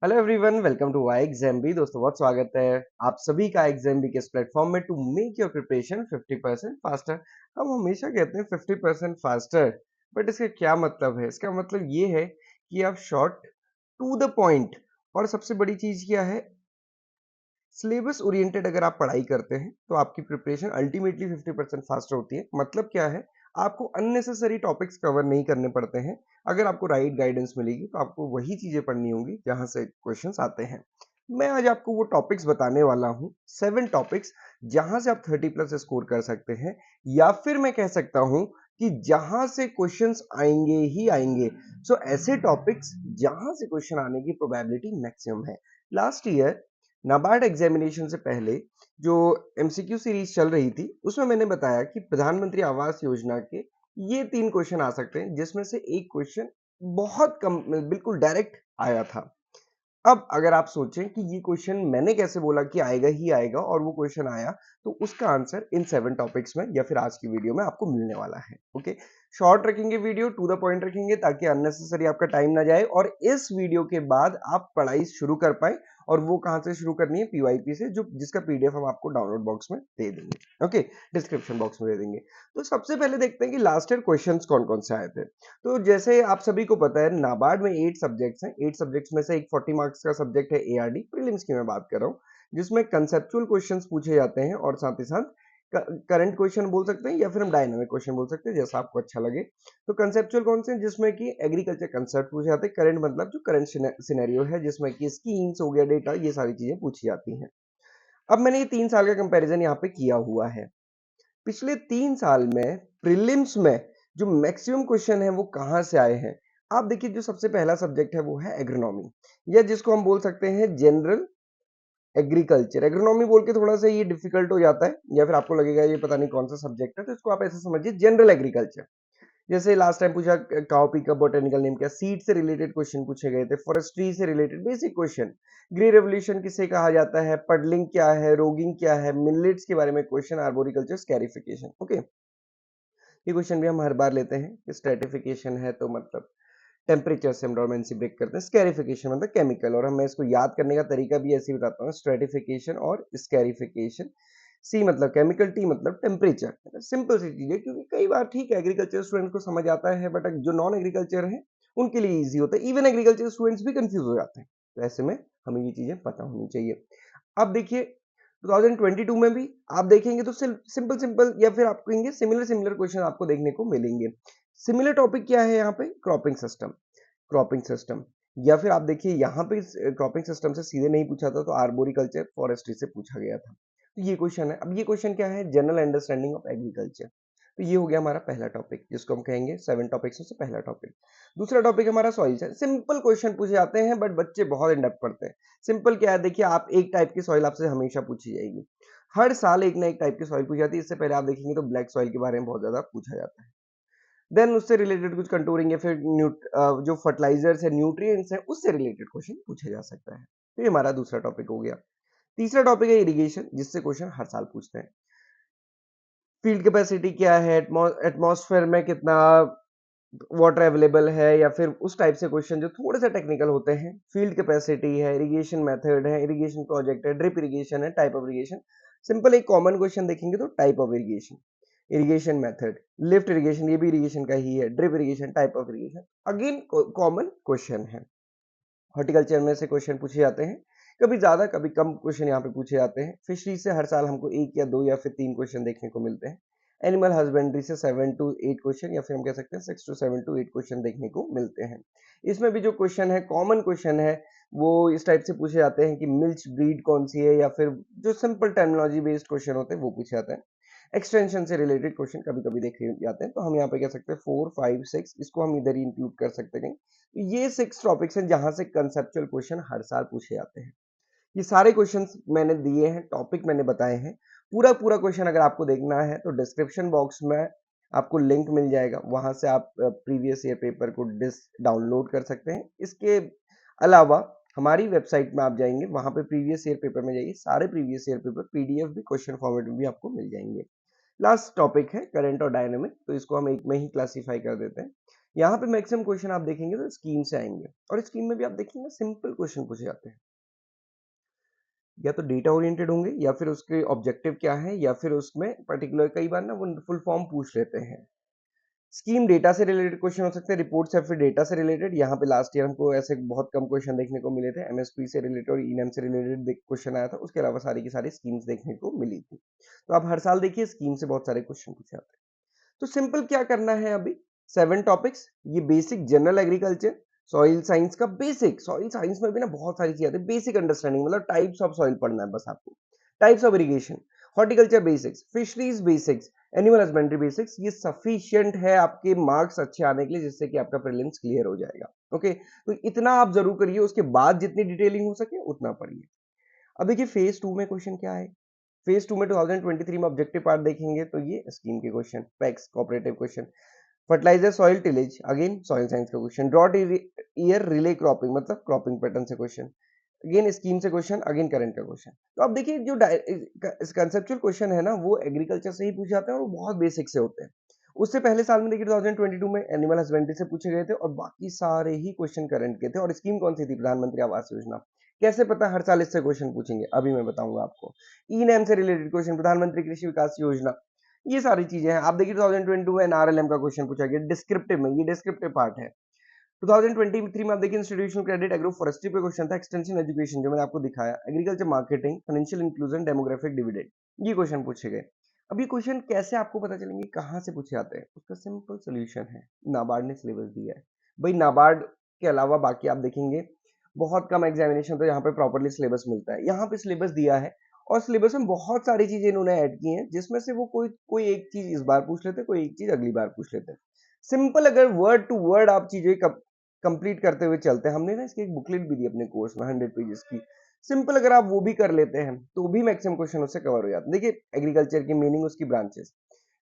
Hello everyone, welcome to Y exam B. दोस्तों बहुत स्वागत है आप सभी का एग्जाम बी के इस प्लेटफॉर्म में to make your preparation 50% faster. हम हमेशा कहते हैं 50% फास्टर, बट इसका क्या मतलब है? इसका मतलब ये है कि आप शॉर्ट टू द पॉइंट, और सबसे बड़ी चीज क्या है, सिलेबस ओरिएंटेड अगर आप पढ़ाई करते हैं तो आपकी प्रिपरेशन अल्टीमेटली 50% फास्टर होती है। मतलब क्या है, आपको अननेसेसरी टॉपिक्स कवर नहीं करने पड़ते हैं। अगर आपको राइट गाइडेंस मिलेगी तो आपको वही चीजें पढ़नी होंगी जहां से क्वेश्चंस आते हैं। मैं आज आपको वो टॉपिक्स बताने वाला हूँ, 7 टॉपिक्स जहां से आप 30+ स्कोर कर सकते हैं, या फिर मैं कह सकता हूं कि जहां से क्वेश्चंस आएंगे ही आएंगे। ऐसे टॉपिक्स जहां से क्वेश्चन आने की प्रोबेबिलिटी मैक्सिमम है। लास्ट ईयर नाबार्ड एग्जामिनेशन से पहले जो एमसीक्यू सीरीज चल रही थी, उसमें मैंने बताया कि प्रधानमंत्री आवास योजना के ये 3 क्वेश्चन आ सकते हैं, जिसमें से एक क्वेश्चन बहुत कम, बिल्कुल डायरेक्ट आया था। अब अगर आप सोचें कि ये क्वेश्चन मैंने कैसे बोला कि आएगा ही आएगा और वो क्वेश्चन आया, तो उसका आंसर इन 7 टॉपिक्स में या फिर आज की वीडियो में आपको मिलने वाला है। ओके, शॉर्ट रखेंगे, वीडियो टू द पॉइंट रखेंगे ताकि अननेसेसरी आपका टाइम ना जाए, और इस वीडियो के बाद आप पढ़ाई शुरू कर पाए। और वो कहां से शुरू करनी है? पीवाईपी से, जो जिसका पीडीएफ हम आपको डाउनलोड बॉक्स में दे देंगे। ओके, डिस्क्रिप्शन बॉक्स में दे देंगे। तो सबसे पहले देखते हैं कि लास्ट ईयर क्वेश्चंस कौन कौन से आए थे। तो जैसे आप सभी को पता है, नाबार्ड में 8 सब्जेक्ट्स हैं। 8 सब्जेक्ट्स में से एक 40 मार्क्स का सब्जेक्ट है एआरडी प्रीलिम्स की मैं बात कर रहा हूँ, जिसमें कंसेप्चुअल क्वेश्चंस पूछे जाते हैं और साथ ही साथ करंट क्वेश्चन बोल सकते हैं या फिर हम डायनामिक क्वेश्चन बोल सकते हैं, जैसा आपको अच्छा लगे। तो कंसेप्चुअल कौन से हैं? जिसमें कि एग्रीकल्चर कंसेप्ट पूछे जाते हैं। करंट मतलब जो करंट सिनेरियो है, जिसमें कि स्कीम्स हो गया, डेटा, ये सारी चीजें पूछी जाती हैं। अब मैंने ये 3 साल का कंपैरिजन यहाँ पे किया हुआ है। पिछले 3 साल में प्रीलिम्स में जो मैक्सिमम क्वेश्चन है वो कहां से आए हैं? आप देखिए, जो सबसे पहला सब्जेक्ट है वो है एग्रोनॉमी, या जिसको हम बोल सकते हैं जनरल एग्रीकल्चर। एग्रोनॉमी बोल के थोड़ा सा ये डिफिकल्ट हो जाता है, या फिर आपको लगेगा ये पता नहीं कौन सा सब्जेक्ट है, तो इसको आप ऐसे समझिए, जनरल एग्रीकल्चर। जैसे लास्ट टाइम पूछा, काउ पी का बोटेनिकल नेम क्या, सीड से रिलेटेड क्वेश्चन पूछे गए थे, फॉरेस्ट्री से related basic question, green revolution किसे कहा जाता है, पडलिंग क्या है, रोगिंग क्या है, मिलेट्स के बारे में क्वेश्चन, आर्बोरिकल्चर स्कैरिफिकेशन। ओके, ये क्वेश्चन भी हम हर बार लेते हैं कि स्ट्रेटिफिकेशन है तो मतलब टेम्परेचर से हम डोरमेंसी ब्रेक करते हैं, स्कैरिफिकेशन मतलब केमिकल, और मैं इसको याद करने का तरीका भी ऐसे ही बताता हूँ, स्ट्रेटिफिकेशन और स्कैरिफिकेशन। सी मतलब केमिकल, टी मतलब टेम्परेचर। सिंपल सी चीज है, क्योंकि कई बार ठीक है एग्रीकल्चर स्टूडेंट को समझ आता है, बट जो नॉन एग्रीकल्चर है उनके लिए इजी होता है। इवन एग्रीकल्चर स्टूडेंट्स भी कंफ्यूज हो जाते हैं, तो ऐसे में हमें ये चीजें पता होनी चाहिए। अब देखिए, 2022 में भी आप देखेंगे तो सिंपल सिंपल या फिर आप कहेंगे सिमिलर सिमिलर क्वेश्चन आपको देखने को मिलेंगे। सिमिलर टॉपिक क्या है यहाँ पे? Cropping system. क्रॉपिंग सिस्टम, या फिर आप देखिए यहाँ पे क्रॉपिंग सिस्टम से सीधे नहीं पूछा था, तो आर्बोरिकल्चर फॉरेस्ट्री से पूछा गया था। तो ये क्वेश्चन है। अब ये क्वेश्चन क्या है? General understanding of agriculture. तो ये हो गया हमारा पहला टॉपिक, जिसको हम कहेंगे 7 टॉपिक्स में से पहला टॉपिक। दूसरा टॉपिक हमारा सॉइल है। सिंपल क्वेश्चन पूछे जाते हैं, बट बच्चे बहुत इन डेप्थ पढ़ते हैं। सिंपल क्या है, देखिए, आप एक टाइप की सॉइल आपसे हमेशा पूछी जाएगी। हर साल एक ना एक टाइप की सॉइल पूछी जाती है। इससे पहले आप देखेंगे तो ब्लैक सॉइल के बारे में बहुत ज्यादा पूछा जाता है। देन उससे रिलेटेड कुछ कंटूरिंग या फिर जो फर्टिलाइजर्स है, न्यूट्रिएंट्स है, उससे रिलेटेड क्वेश्चन पूछा जा सकता है। तो ये हमारा दूसरा टॉपिक हो गया। तीसरा टॉपिक है इरिगेशन, जिससे क्वेश्चन हर साल पूछते हैं। फील्ड कैपेसिटी क्या है, एटमॉस्फेयर में कितना वाटर अवेलेबल है, या फिर उस टाइप से क्वेश्चन जो थोड़े से टेक्निकल होते हैं। फील्ड कैपेसिटी है, इरिगेशन मेथड है, इरिगेशन प्रोजेक्ट है, ड्रिप इरिगेशन है, टाइप ऑफ इरिगेशन। सिंपल एक कॉमन क्वेश्चन देखेंगे तो type of irrigation, irrigation method, lift irrigation, ये भी इरिगेशन का ही है, drip irrigation, type of irrigation, again common question है। हॉर्टिकल्चर में से क्वेश्चन पूछे जाते हैं, कभी ज्यादा कभी कम क्वेश्चन यहाँ पे पूछे जाते हैं। फिशरी से हर साल हमको 1 या 2 या फिर 3 क्वेश्चन देखने को मिलते हैं। एनिमल हस्बेंड्री से 7 to 8 क्वेश्चन, या फिर हम कह सकते हैं 6 to 7 to 8 क्वेश्चन देखने को मिलते हैं। इसमें भी जो क्वेश्चन है, कॉमन क्वेश्चन है, वो इस टाइप से पूछे जाते हैं कि मिल्च ब्रीड कौन सी है, या फिर जो सिंपल टर्मिनोलॉजी बेस्ड क्वेश्चन होते हैं वो पूछे जाते हैं। एक्सटेंशन से रिलेटेड क्वेश्चन कभी कभी देखे जाते हैं, तो हम यहाँ पे कह सकते हैं 4, 5, 6, इसको हम इधर ही इंक्लूड कर सकते हैं। ये 6 टॉपिक्स हैं जहां से कंसेप्चुअल क्वेश्चन हर साल पूछे जाते हैं। ये सारे क्वेश्चंस मैंने दिए हैं, टॉपिक मैंने बताए हैं। पूरा पूरा क्वेश्चन अगर आपको देखना है तो डिस्क्रिप्शन बॉक्स में आपको लिंक मिल जाएगा, वहां से आप प्रीवियस ईयर पेपर को डाउनलोड कर सकते हैं। इसके अलावा हमारी वेबसाइट में आप जाएंगे, वहां पे प्रीवियस ईयर पेपर में जाइए, सारे प्रीवियस ईयर पेपर पीडीएफ भी क्वेश्चन फॉर्मेट में भी आपको मिल जाएंगे। लास्ट टॉपिक है करंट और डायनेमिक, तो इसको हम एक में ही क्लासीफाई कर देते हैं। यहाँ पे मैक्सिमम क्वेश्चन आप देखेंगे तो स्कीम से आएंगे, और स्कीम में भी आप देखेंगे सिंपल क्वेश्चन पूछे जाते हैं, या तो डेटा ओरिएंटेड होंगे, या फिर उसके ऑब्जेक्टिव क्या है, या फिर उसमें पर्टिकुलर कई बार ना वो फुल फॉर्म पूछ लेते हैं। स्कीम डेटा से रिलेटेड क्वेश्चन हो सकते हैं, रिपोर्ट या फिर डेटा से रिलेटेड। यहाँ पे लास्ट ईयर हमको ऐसे बहुत कम क्वेश्चन देखने को मिले थे, एमएसपी से रिलेटेड और ईएनएम से रिलेटेड क्वेश्चन आया था, उसके अलावा सारी की सारी स्कीम्स देखने को मिली थी। तो आप हर साल देखिए स्कीम से बहुत सारे क्वेश्चन पूछे जाते हैं। तो सिंपल क्या करना है अभी, 7 टॉपिक्स, ये basic general agriculture, soil science का बेसिक, सॉइल साइंस में भी ना बहुत सारी चीजें आती है, बेसिक अंडरस्टैंडिंग मतलब टाइप्स ऑफ सॉइल पढ़ना है बस आपको, types of irrigation, horticulture basics, fisheries basics, animal husbandry basics, ये सफिशिएंट है आपके मार्क्स अच्छे आने के लिए, जिससे कि आपका प्रीलिम्स क्लियर हो जाएगा। ओके, तो इतना आप जरूर करिए, उसके बाद जितनी डिटेलिंग हो सके उतना पढ़िए। अब देखिए फेज 2 में क्वेश्चन क्या है। फेज 2 में 2023 में ऑब्जेक्टिव पार्ट देखेंगे तो ये स्कीम के question, PACS cooperative question, fertilizer soil tillage again soil science का question, drought year relay cropping मतलब क्रॉपिंग पैटर्न से क्वेश्चन, अगेन स्कीम से क्वेश्चन, अगेन करंट का क्वेश्चन। तो आप देखिए जो कंसेप्चुअल क्वेश्चन है ना वो एग्रीकल्चर से ही पूछे जाते हैं और वो बहुत बेसिक से होते हैं। उससे पहले साल में देखिए 2022 में एनिमल हस्बेंड्री से पूछे गए थे, और बाकी सारे ही क्वेश्चन करंट के थे। और स्कीम कौन सी थी, प्रधानमंत्री आवास योजना। कैसे पता हर साल इससे क्वेश्चन पूछेंगे, अभी मैं बताऊंगा आपको। ई नैम से रिलेटेड क्वेश्चन, प्रधानमंत्री कृषि विकास योजना, ये सारी चीजें हैं। आप देखिए 2022 में एनआरएलएम का क्वेश्चन पूछा गया डिस्क्रिप्टिव में, ये डिस्क्रिप्टिव पार्ट है। 2023 में आप देखिए इंस्टीट्यूशनल क्रेडिट एग्रो फॉरेस्ट्री पे क्वेश्चन था, एक्सटेंशन एजुकेशन जो मैंने आपको दिखाया, agriculture marketing, financial inclusion, demographic dividend, ये क्वेश्चन पूछे गए। अब ये क्वेश्चन कैसे आपको पता चलेंगे कहाँ से पूछे जाते हैं, उसका सिंपल सोल्यूशन है, नाबार्ड ने सिलेबस दिया है। भाई नाबार्ड के अलावा बाकी आप देखेंगे बहुत कम एग्जामिनेशन तो यहाँ पे प्रॉपरली सिलेबस मिलता है, यहाँ पे सिलेबस दिया है, और सिलेबस में बहुत सारी चीजें इन्होंने ऐड की हैं, जिसमें से वो कोई कोई एक चीज इस बार पूछ लेते हैं, कोई एक चीज अगली बार पूछ लेते हैं। सिंपल अगर वर्ड टू वर्ड आप चीजें कंप्लीट करते हुए चलते हैं, हमने ना इसकी एक बुकलेट भी दी अपने कोर्स में 100 पेजेस की, सिंपल अगर आप वो भी कर लेते हैं तो भी मैक्सिमम क्वेश्चन उससे कवर हो जाते हैं। देखिए एग्रीकल्चर की मीनिंग, उसकी ब्रांचेस,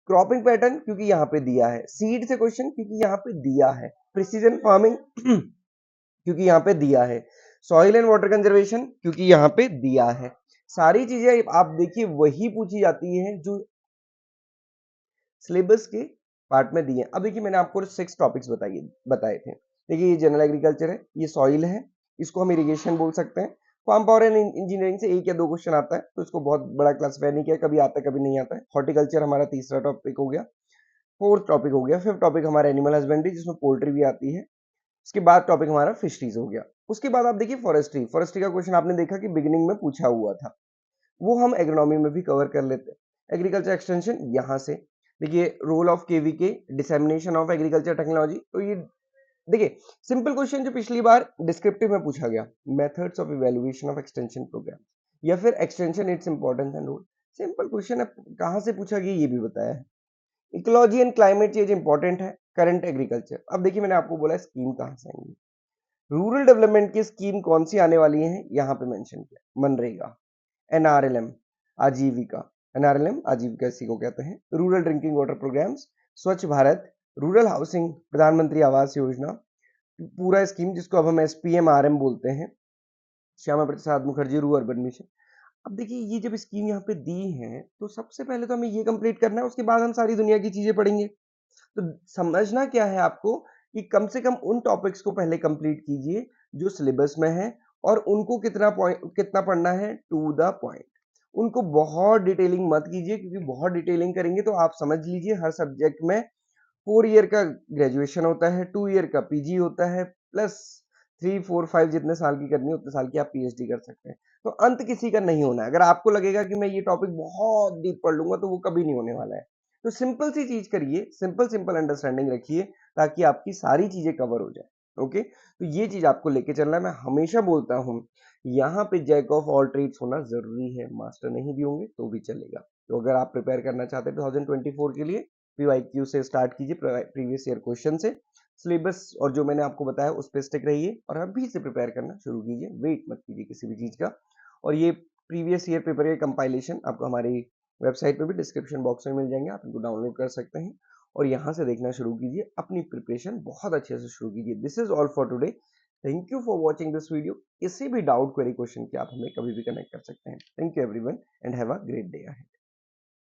क्रॉपिंग पैटर्न क्योंकि यहाँ पे दिया है, सीड से क्वेश्चन क्योंकि यहाँ पे दिया है, प्रिसीजन फार्मिंग क्योंकि यहाँ पे दिया है, सॉइल एंड वाटर कंजर्वेशन क्योंकि यहाँ पे दिया है। सारी चीजें आप देखिए वही पूछी जाती है जो सिलेबस के पार्ट में दिए हैं। अब देखिए मैंने आपको 6 टॉपिक्स बताए थे। देखिए ये जनरल एग्रीकल्चर है, ये सॉइल है, इसको हम इरिगेशन बोल सकते हैं, फार्म पावर एंड इंजीनियरिंग से 1 या 2 क्वेश्चन आता है, तो इसको बहुत बड़ा क्लासिफाई नहीं किया, कभी आता है कभी नहीं आता है। हॉर्टिकल्चर हमारा तीसरा टॉपिक हो गया, फोर्थ टॉपिक हो गया, फिफ्थ टॉपिक हमारा एनिमल हस्बेंड्री जिसमें पोल्ट्री भी आती है, उसके बाद टॉपिक हमारा फिशरीज हो गया। उसके बाद आप देखिए फॉरेस्ट्री, फॉरेस्ट्री का क्वेश्चन आपने देखा कि बिगिनिंग में पूछा हुआ था, वो हम एग्रोनॉमी में भी कवर कर लेते हैं। एग्रीकल्चर एक्सटेंशन यहाँ से देखिए, role of KVK, dissemination of agriculture technology, तो ये देखिए सिंपल क्वेश्चन जो पिछली बार डिस्क्रिप्टिव में पूछा गया, methods of evaluation of extension programme, या फिर extension its importance and role, simple question है, कहां से पूछा गया ये भी बताया है। Ecology and climate change important है, करंट एग्रीकल्चर। अब देखिए मैंने आपको बोला स्कीम कहां से आएंगी, रूरल डेवलपमेंट की स्कीम कौन सी आने वाली है, यहाँ पे मेंशन किया, मनरेगा, एनआरएलएम आजीविका, एनआरएलएम आजीविका इसी को कहते हैं, रूरल ड्रिंकिंग वाटर प्रोग्राम्स, स्वच्छ भारत, रूरल हाउसिंग, प्रधानमंत्री आवास योजना, पूरा स्कीम जिसको अब हम एसपीएमआरएम बोलते हैं, श्यामा प्रसाद मुखर्जी रू अर्बन मिशन। अब देखिए ये जब स्कीम यहाँ पे दी है तो सबसे पहले तो हमें ये कंप्लीट करना है, उसके बाद हम सारी दुनिया की चीजें पढ़ेंगे। तो समझना क्या है आपको कि कम से कम उन टॉपिक्स को पहले कंप्लीट कीजिए जो सिलेबस में है, और उनको कितना पढ़ना है, टू द पॉइंट। उनको बहुत डिटेलिंग मत कीजिए, क्योंकि बहुत डिटेलिंग करेंगे तो आप समझ लीजिए हर सब्जेक्ट में 4 ईयर का ग्रेजुएशन होता है, 2 ईयर का पीजी होता है, प्लस 3 4 5 जितने साल की करनी है उतने साल की आप पीएचडी कर सकते हैं। तो अंत किसी का नहीं होना है। अगर आपको लगेगा कि मैं ये टॉपिक बहुत डीप पढ़ लूंगा तो वो कभी नहीं होने वाला है। तो सिंपल सी चीज करिए, सिंपल सिंपल अंडरस्टैंडिंग रखिए, ताकि आपकी सारी चीजें कवर हो जाए। ओके, तो ये चीज आपको लेके चलना है। मैं हमेशा बोलता हूँ यहाँ पे जैक ऑफ ऑल ट्रेड्स होना जरूरी है, मास्टर नहीं भी होंगे तो भी चलेगा। तो अगर आप प्रिपेयर करना चाहते हैं 2024 के लिए, पीवाईक्यू से स्टार्ट कीजिए, प्रीवियस ईयर क्वेश्चन से, सिलेबस और जो मैंने आपको बताया उस पर स्टिक रहिए, और अभी से प्रिपेयर करना शुरू कीजिए, वेट मत कीजिए किसी भी चीज का। और ये प्रीवियस ईयर पेपर के कंपाइलेशन आपको हमारी वेबसाइट पे भी डिस्क्रिप्शन बॉक्स में मिल जाएंगे, आप इनको डाउनलोड कर सकते हैं और यहाँ से देखना शुरू कीजिए, अपनी प्रिपरेशन बहुत अच्छे से शुरू कीजिए। This is all for today, thank you for watching this video. किसी भी डाउट क्वेरी क्वेश्चन के आप हमें कभी भी कनेक्ट कर सकते हैं। Thank you everyone and have a great day ahead.